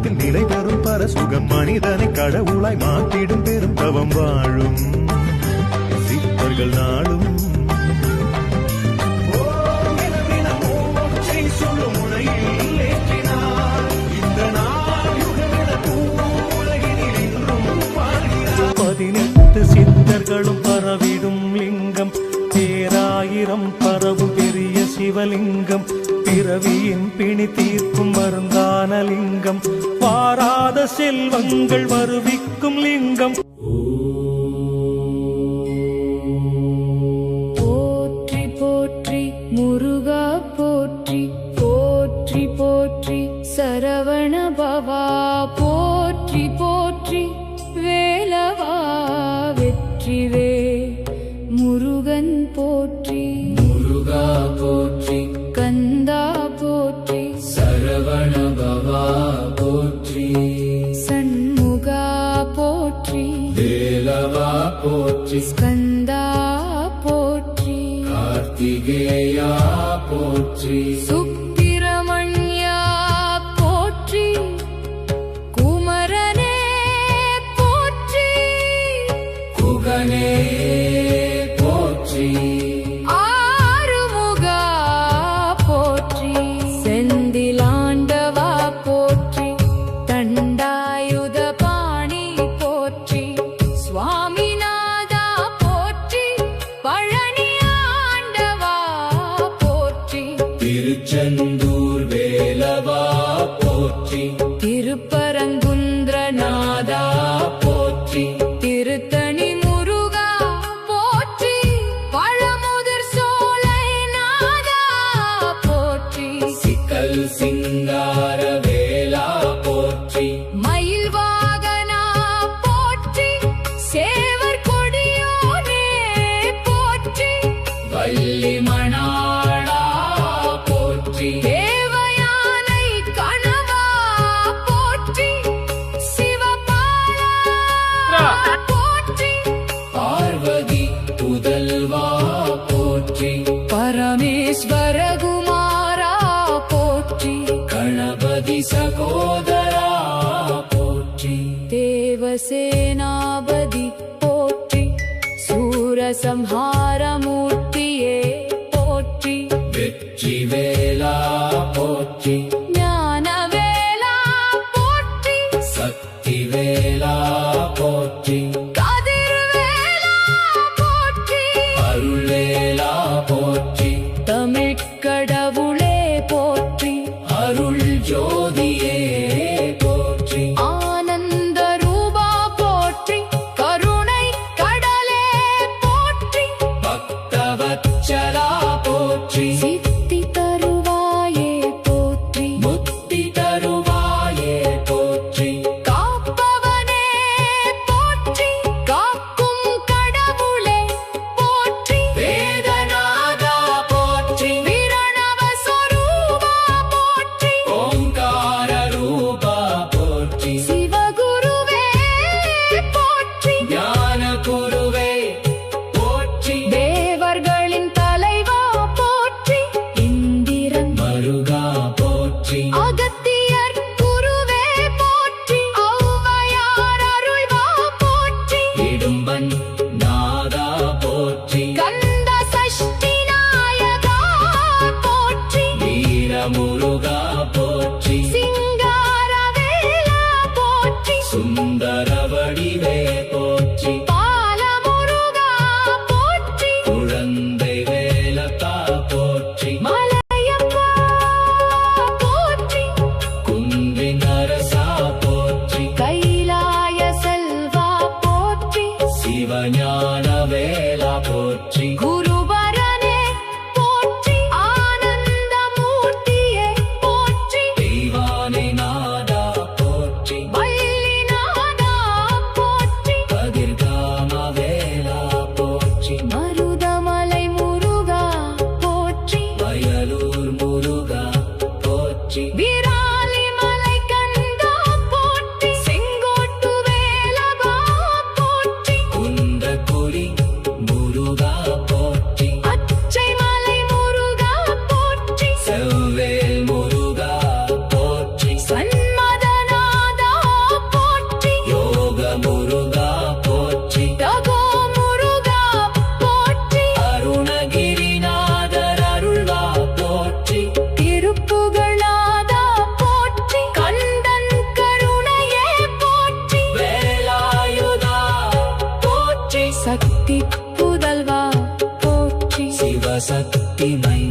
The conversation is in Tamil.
நாமத்தில் நிலை பெறும் பரசுகம் மனிதனை கடவுளாய் மாற்றிடும் பெரும் தவம் வாழும் சித்தர்கள் நாடும் சித்தர்களும் பரவிடும் லிங்கம் பேராயிரம் பரவும் பெரிய சிவலிங்கம் பிறவியின் பிணி தீர்க்கும் மருந்தான லிங்கம் பாராத செல்வங்கள் வருவிக்கும் லிங்கம் போற்றி போற்றி முருகா போற்றி போற்றி போற்றி சரவண பவா போற்றி போற்றி வேலவா வெற்றிவே முருகன் போற்றி முருகா போற்றி கந்தா போற்றி சரவண பவா போற்றி சண்முகா போற்றி வேலவா போற்றி ஸ்கந்தா போற்றி கார்த்திகேயா போற்றி சுப்பிரமணியா போற்றி குமரனே போற்றி குகனே போற்றி ஆறுமுகா போற்றி செந்திலாண்டவா போற்றி தண்டாயுத பாணி போற்றி சுவாமிநாதா போற்றி பழனி ஆண்டவா போற்றி திருச்செந்தூர் வேலவா போற்றி திருப்பரங்குன்றநாதா போற்றி திருத்தணி முருகா போற்றி பழமுதிர் சோலை நாதா போற்றி சிக்கல் சிங்கார வேலா போற்றி மயில் வாகனா போற்றி சேவர் கொடியோனே போற்றி வள்ளி மணாளா போற்றி தேவயானை கணவா போற்றி சிவபாலா போற்றி பார்வதி புதல்வா போற்றி பரமேஸ்வர குமாரா போற்றி கணபதி சகோதரா போற்றி தேவசேனாபதி போற்றி சூரசம்ஹாரமூர்த்தியே போற்றி வெற்றி வேலா போற்றி ஞானவேலா போற்றி சக்தி வேலா போற்றி கதிர்வேலா போற்றி அருள்வேலா போற்றி தமிழ்க்கடவுளே போற்றி அருள் ஜோதியே போற்றி ஆனந்த ரூபா போற்றி கருணை கடலே போற்றி பக்தவத்சலா போற்றி சித்தி தருவாயே போற்றி பக்திமை